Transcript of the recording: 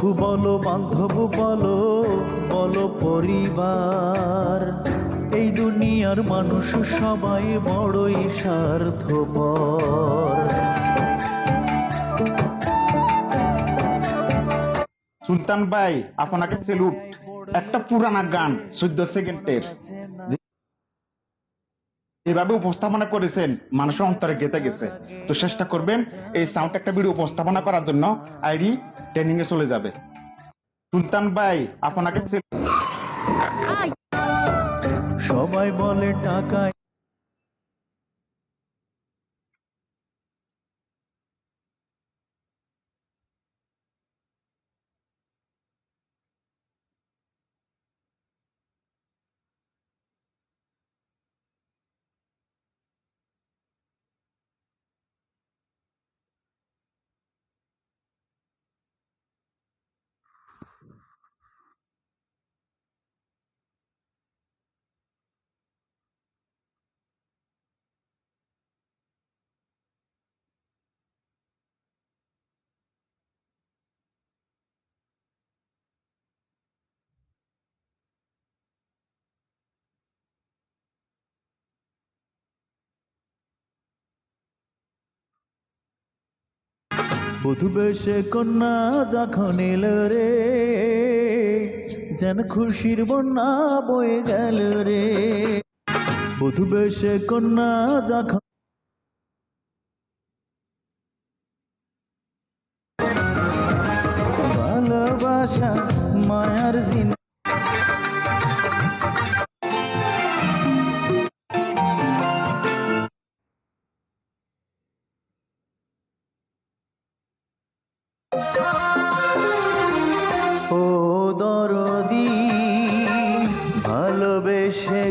বন্ধু বলো বান্ধব বলো বলো পরিবার, এই দুনিয়ার মানুষ সবাই বড়ই স্বার্থপর। সুলতান ভাই আপনাকে সেলুট। একটা পুরানা গান 14 সেকেন্ডের এভাবে উপস্থাপনা করেছেন, মানুষের অন্তরে গেঁথে গেছে। তো চেষ্টা করবেন এই সাউন্ড একটা ভিডিও উপস্থাপনা করার জন্য, আইডি ট্রেনিং এ চলে যাবে। সুলতান ভাই আপনাকে সবাই বলে টাকা বধূ বেশে কন্যা যখন এলো রে, যেন খুশির বন্যা বয়ে গেল রে। বধূ বেশে কন্যা যখন ভালোবাসা মায়ার দিন ও দরদি ভালোবেসে